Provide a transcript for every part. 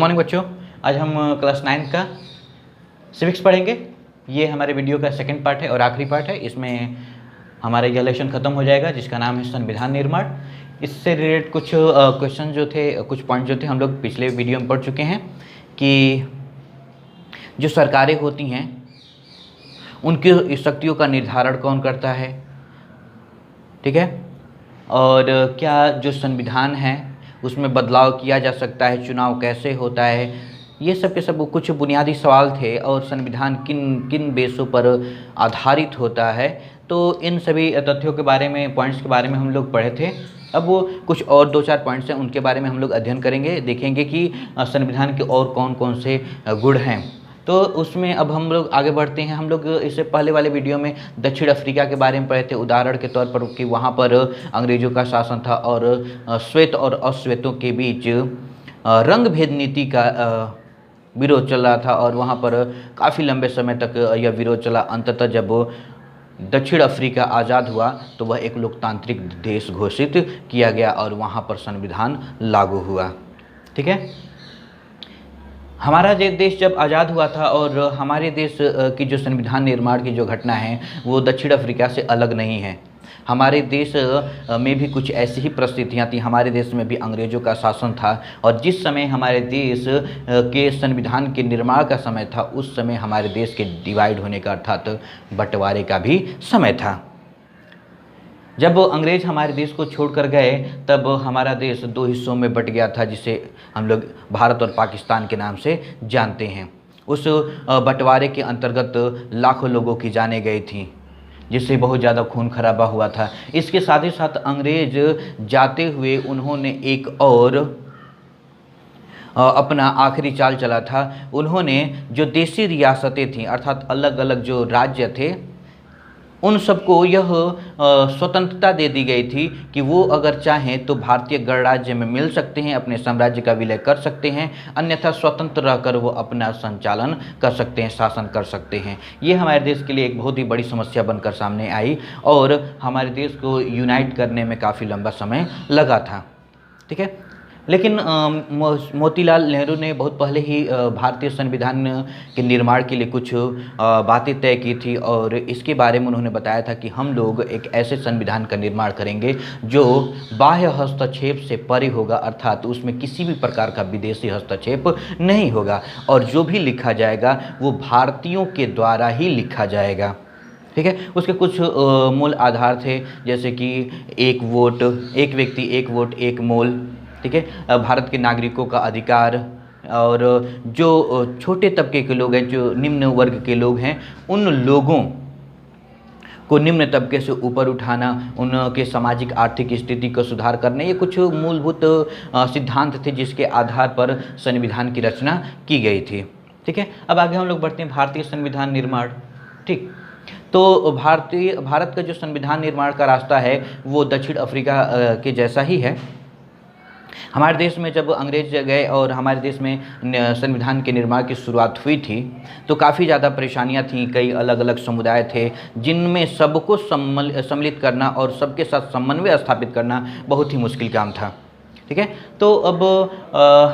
Morning बच्चों, आज हम क्लास 9 का सिविक्स पढ़ेंगे। ये हमारे वीडियो का सेकंड पार्ट है और आखिरी पार्ट है। इसमें हमारा यह लेसन ख़त्म हो जाएगा जिसका नाम है संविधान निर्माण। इससे रिलेटेड कुछ क्वेश्चन जो थे, कुछ पॉइंट जो थे, हम लोग पिछले वीडियो में पढ़ चुके हैं कि जो सरकारें होती हैं उनकी शक्तियों का निर्धारण कौन करता है, ठीक है, और क्या जो संविधान है उसमें बदलाव किया जा सकता है, चुनाव कैसे होता है, ये सब के सब कुछ बुनियादी सवाल थे। और संविधान किन किन बेसों पर आधारित होता है, तो इन सभी तथ्यों के बारे में, पॉइंट्स के बारे में हम लोग पढ़े थे। अब वो कुछ और 2-4 पॉइंट्स हैं, उनके बारे में हम लोग अध्ययन करेंगे, देखेंगे कि संविधान के और कौन कौन से गुण हैं। तो उसमें अब हम लोग आगे बढ़ते हैं। हम लोग इससे पहले वाले वीडियो में दक्षिण अफ्रीका के बारे में पढ़े थे, उदाहरण के तौर पर कि वहाँ पर अंग्रेज़ों का शासन था और श्वेत और अश्वेतों के बीच रंग भेद नीति का विरोध चल रहा था और वहाँ पर काफ़ी लंबे समय तक यह विरोध चला। अंततः जब दक्षिण अफ्रीका आज़ाद हुआ तो वह एक लोकतांत्रिक देश घोषित किया गया और वहाँ पर संविधान लागू हुआ, ठीक है। हमारा देश जब आज़ाद हुआ था और हमारे देश की जो संविधान निर्माण की जो घटना है वो दक्षिण अफ्रीका से अलग नहीं है। हमारे देश में भी कुछ ऐसी ही परिस्थितियाँ थी। हमारे देश में भी अंग्रेज़ों का शासन था और जिस समय हमारे देश के संविधान के निर्माण का समय था, उस समय हमारे देश के डिवाइड होने का, अर्थात बंटवारे का भी समय था। जब अंग्रेज़ हमारे देश को छोड़कर गए तब हमारा देश 2 हिस्सों में बट गया था, जिसे हम लोग भारत और पाकिस्तान के नाम से जानते हैं। उस बंटवारे के अंतर्गत लाखों लोगों की जानें गई थी, जिससे बहुत ज़्यादा खून खराबा हुआ था। इसके साथ ही साथ अंग्रेज़ जाते हुए उन्होंने एक और अपना आखिरी चाल चला था। उन्होंने जो देशी रियासतें थीं, अर्थात अलग अलग जो राज्य थे, उन सबको यह स्वतंत्रता दे दी गई थी कि वो अगर चाहें तो भारतीय गणराज्य में मिल सकते हैं, अपने साम्राज्य का विलय कर सकते हैं, अन्यथा स्वतंत्र रहकर वो अपना संचालन कर सकते हैं, शासन कर सकते हैं। ये हमारे देश के लिए एक बहुत ही बड़ी समस्या बनकर सामने आई और हमारे देश को यूनाइट करने में काफ़ी लंबा समय लगा था, ठीक है। लेकिन मोतीलाल नेहरू ने बहुत पहले ही भारतीय संविधान के निर्माण के लिए कुछ बातें तय की थी और इसके बारे में उन्होंने बताया था कि हम लोग एक ऐसे संविधान का निर्माण करेंगे जो बाह्य हस्तक्षेप से परे होगा, अर्थात उसमें किसी भी प्रकार का विदेशी हस्तक्षेप नहीं होगा और जो भी लिखा जाएगा वो भारतीयों के द्वारा ही लिखा जाएगा, ठीक है। उसके कुछ मूल आधार थे, जैसे कि एक वोट, एक व्यक्ति एक वोट एक मोल, ठीक है, भारत के नागरिकों का अधिकार और जो छोटे तबके के लोग हैं, जो निम्न वर्ग के लोग हैं, उन लोगों को निम्न तबके से ऊपर उठाना, उनके सामाजिक आर्थिक स्थिति को सुधार करने, ये कुछ मूलभूत सिद्धांत थे जिसके आधार पर संविधान की रचना की गई थी, ठीक है। अब आगे हम लोग बढ़ते हैं भारतीय संविधान निर्माण, ठीक। तो भारत का जो संविधान निर्माण का रास्ता है वो दक्षिण अफ्रीका के जैसा ही है। हमारे देश में जब अंग्रेज गए और हमारे देश में संविधान के निर्माण की शुरुआत हुई थी तो काफ़ी ज़्यादा परेशानियां थीं। कई अलग अलग समुदाय थे जिनमें सबको सम्मिलित करना और सबके साथ समन्वय स्थापित करना बहुत ही मुश्किल काम था, ठीक है। तो अब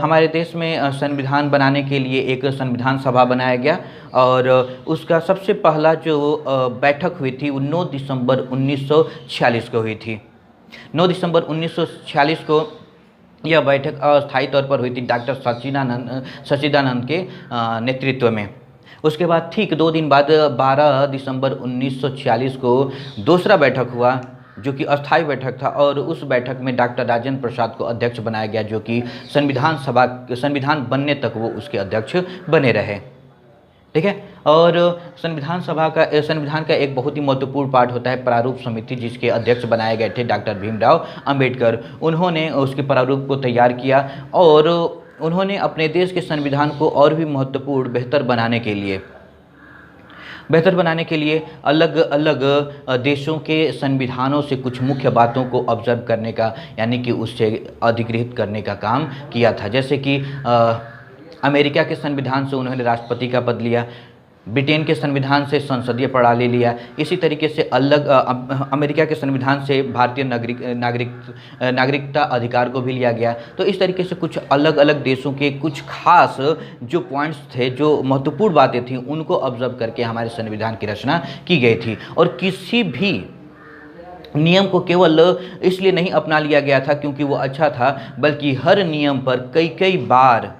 हमारे देश में संविधान बनाने के लिए एक संविधान सभा बनाया गया और उसका सबसे पहला जो बैठक हुई थी वो 9 दिसंबर 1946 को हुई थी। 9 दिसंबर 1946 को यह बैठक अस्थायी तौर पर हुई थी डॉक्टर सच्चिदानंद के नेतृत्व में। उसके बाद ठीक 2 दिन बाद 12 दिसंबर 1946 को दूसरा बैठक हुआ जो कि अस्थायी बैठक था और उस बैठक में डॉक्टर राजेंद्र प्रसाद को अध्यक्ष बनाया गया, जो कि संविधान बनने तक वो उसके अध्यक्ष बने रहे, ठीक है। और संविधान का एक बहुत ही महत्वपूर्ण पार्ट होता है प्रारूप समिति, जिसके अध्यक्ष बनाए गए थे डॉक्टर भीमराव अंबेडकर। उन्होंने उसके प्रारूप को तैयार किया और उन्होंने अपने देश के संविधान को और भी महत्वपूर्ण बेहतर बनाने के लिए अलग अलग देशों के संविधानों से कुछ मुख्य बातों को ऑब्जर्व करने का, यानी कि उससे अधिग्रहित करने का काम किया था। जैसे कि अमेरिका के संविधान से उन्होंने राष्ट्रपति का पद लिया, ब्रिटेन के संविधान से संसदीय प्रणाली लिया, इसी तरीके से अलग अमेरिका के संविधान से भारतीय नागरिकता अधिकार को भी लिया गया। तो इस तरीके से कुछ अलग अलग देशों के कुछ खास जो पॉइंट्स थे, जो महत्वपूर्ण बातें थीं, उनको ऑब्जर्व करके हमारे संविधान की रचना की गई थी। और किसी भी नियम को केवल इसलिए नहीं अपना लिया गया था क्योंकि वो अच्छा था, बल्कि हर नियम पर कई कई बार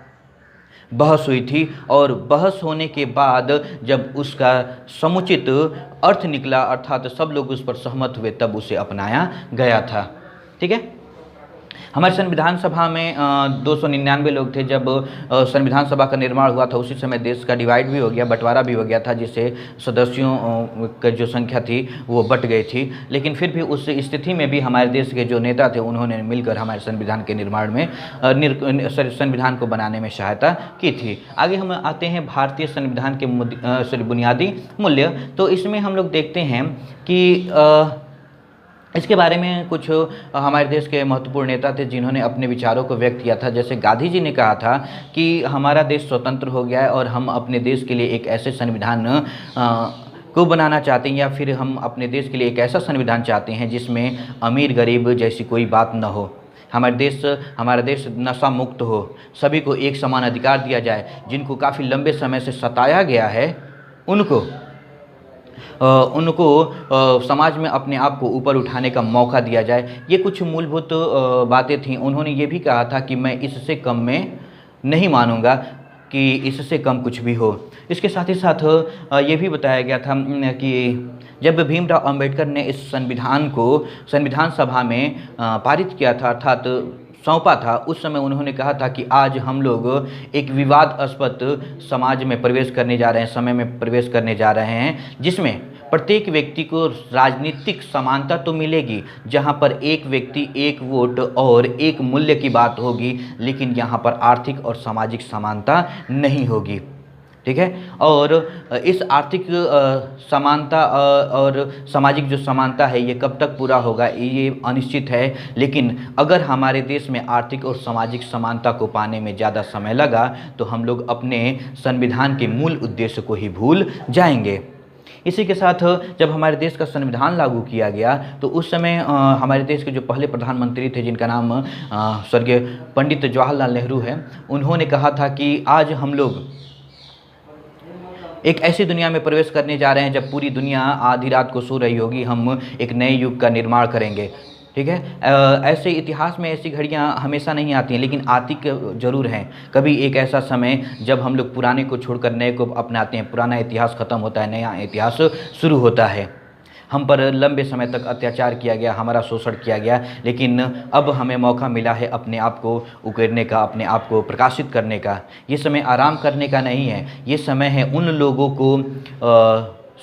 बहस हुई थी, और बहस होने के बाद जब उसका समुचित अर्थ निकला, अर्थात सब लोग उस पर सहमत हुए, तब उसे अपनाया गया था। ठीक है। हमारे संविधान सभा में 299 लोग थे। जब संविधान सभा का निर्माण हुआ था, उसी समय देश का डिवाइड भी हो गया, बंटवारा भी हो गया था, जिससे सदस्यों की जो संख्या थी वो बढ़ गई थी। लेकिन फिर भी उस स्थिति में भी हमारे देश के जो नेता थे, उन्होंने मिलकर हमारे संविधान के निर्माण में संविधान को बनाने में सहायता की थी। आगे हम आते हैं भारतीय संविधान के बुनियादी मूल्य। तो इसमें हम लोग देखते हैं कि इसके बारे में कुछ हमारे देश के महत्वपूर्ण नेता थे जिन्होंने अपने विचारों को व्यक्त किया था। जैसे गांधी जी ने कहा था कि हमारा देश स्वतंत्र हो गया है और हम अपने देश के लिए एक ऐसे संविधान को बनाना चाहते हैं, या फिर हम अपने देश के लिए एक ऐसा संविधान चाहते हैं जिसमें अमीर गरीब जैसी कोई बात न हो। हमारा देश नशा मुक्त हो, सभी को एक समान अधिकार दिया जाए, जिनको काफ़ी लंबे समय से सताया गया है उनको समाज में अपने आप को ऊपर उठाने का मौका दिया जाए। ये कुछ मूलभूत बातें थीं। उन्होंने ये भी कहा था कि मैं इससे कम में नहीं मानूंगा कि इससे कम कुछ भी हो। इसके साथ ही साथ ये भी बताया गया था कि जब भीमराव अंबेडकर ने इस संविधान को संविधान सभा में पारित किया था, अर्थात सौंपा था, उस समय उन्होंने कहा था कि आज हम लोग एक विवादास्पद समाज में प्रवेश करने जा रहे हैं, समय में प्रवेश करने जा रहे हैं, जिसमें प्रत्येक व्यक्ति को राजनीतिक समानता तो मिलेगी, जहां पर एक व्यक्ति एक वोट और एक मूल्य की बात होगी, लेकिन यहां पर आर्थिक और सामाजिक समानता नहीं होगी। ठीक है। और इस आर्थिक समानता और सामाजिक जो समानता है, ये कब तक पूरा होगा ये अनिश्चित है। लेकिन अगर हमारे देश में आर्थिक और सामाजिक समानता को पाने में ज़्यादा समय लगा तो हम लोग अपने संविधान के मूल उद्देश्य को ही भूल जाएंगे। इसी के साथ जब हमारे देश का संविधान लागू किया गया तो उस समय हमारे देश के जो पहले प्रधानमंत्री थे, जिनका नाम स्वर्गीय पंडित जवाहरलाल नेहरू है, उन्होंने कहा था कि आज हम लोग एक ऐसी दुनिया में प्रवेश करने जा रहे हैं जब पूरी दुनिया आधी रात को सो रही होगी, हम एक नए युग का निर्माण करेंगे। ठीक है। ऐसे इतिहास में ऐसी घड़ियां हमेशा नहीं आती हैं, लेकिन आती ज़रूर हैं। कभी एक ऐसा समय जब हम लोग पुराने को छोड़कर नए को अपनाते हैं, पुराना इतिहास ख़त्म होता है, नया इतिहास शुरू होता है। हम पर लंबे समय तक अत्याचार किया गया, हमारा शोषण किया गया, लेकिन अब हमें मौका मिला है अपने आप को उकेरने का, अपने आप को प्रकाशित करने का। ये समय आराम करने का नहीं है, ये समय है उन लोगों को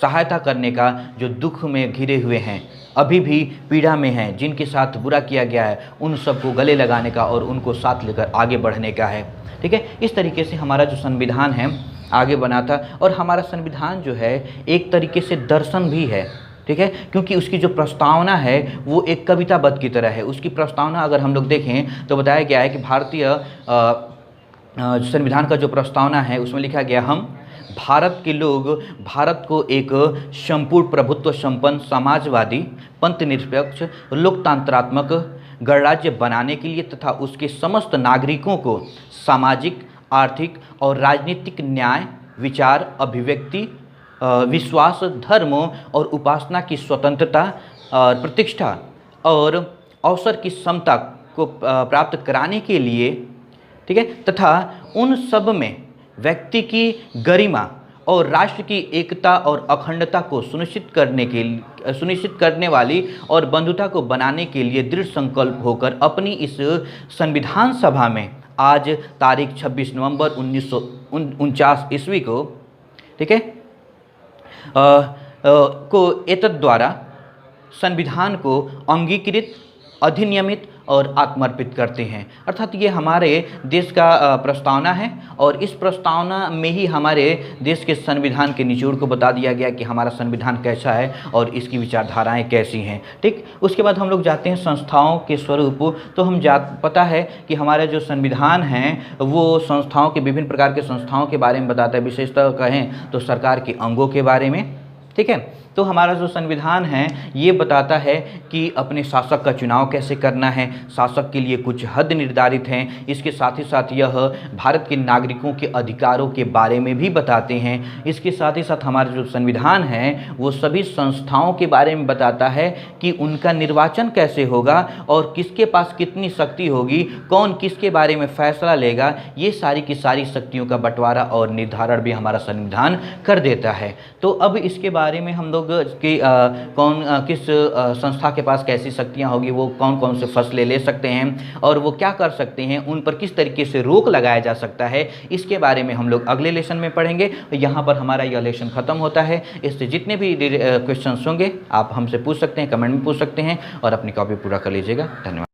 सहायता करने का जो दुख में घिरे हुए हैं, अभी भी पीड़ा में हैं, जिनके साथ बुरा किया गया है, उन सबको गले लगाने का और उनको साथ लेकर आगे बढ़ने का है। ठीक है। इस तरीके से हमारा जो संविधान है आगे बना था। और हमारा संविधान जो है एक तरीके से दर्शन भी है। ठीक है। क्योंकि उसकी जो प्रस्तावना है वो एक कविताबद्ध की तरह है। उसकी प्रस्तावना अगर हम लोग देखें तो बताया गया है कि भारतीय संविधान का जो प्रस्तावना है उसमें लिखा गया, हम भारत के लोग भारत को एक संपूर्ण प्रभुत्व संपन्न समाजवादी पंथ निरपेक्ष लोकतंत्रात्मक गणराज्य बनाने के लिए तथा उसके समस्त नागरिकों को सामाजिक, आर्थिक और राजनीतिक न्याय, विचार, अभिव्यक्ति, विश्वास, धर्म और उपासना की स्वतंत्रता, प्रतिष्ठा और अवसर की समता को प्राप्त कराने के लिए, ठीक है, तथा उन सब में व्यक्ति की गरिमा और राष्ट्र की एकता और अखंडता को सुनिश्चित करने वाली और बंधुता को बनाने के लिए दृढ़ संकल्प होकर अपनी इस संविधान सभा में आज तारीख 26 नवंबर 1949 ईस्वी को, ठीक है, को एतद् द्वारा संविधान को अंगीकृत अधिनियमित और आत्मर्पित करते हैं। अर्थात ये हमारे देश का प्रस्तावना है और इस प्रस्तावना में ही हमारे देश के संविधान के निचोड़ को बता दिया गया कि हमारा संविधान कैसा है और इसकी विचारधाराएं कैसी हैं। ठीक, उसके बाद हम लोग जाते हैं संस्थाओं के स्वरूप। तो हम पता है कि हमारा जो संविधान है वो संस्थाओं के, विभिन्न प्रकार के संस्थाओं के बारे में बताता है। विशेषतः कहें तो सरकार के अंगों के बारे में। ठीक है, तो हमारा जो संविधान है ये बताता है कि अपने शासक का चुनाव कैसे करना है, शासक के लिए कुछ हद निर्धारित हैं। इसके साथ ही साथ यह भारत के नागरिकों के अधिकारों के बारे में भी बताते हैं। इसके साथ ही साथ हमारा जो संविधान है वो सभी संस्थाओं के बारे में बताता है कि उनका निर्वाचन कैसे होगा और किसके पास कितनी शक्ति होगी, कौन किसके बारे में फैसला लेगा। ये सारी की सारी शक्तियों का बंटवारा और निर्धारण भी हमारा संविधान कर देता है। तो अब इसके बारे में हम लोग कि किस संस्था के पास कैसी शक्तियां होगी, वो कौन कौन से फैसले ले सकते हैं और वो क्या कर सकते हैं, उन पर किस तरीके से रोक लगाया जा सकता है, इसके बारे में हम लोग अगले लेसन में पढ़ेंगे। यहाँ पर हमारा यह लेसन खत्म होता है। इससे जितने भी क्वेश्चंस होंगे आप हमसे पूछ सकते हैं, कमेंट में पूछ सकते हैं और अपनी कॉपी पूरा कर लीजिएगा। धन्यवाद।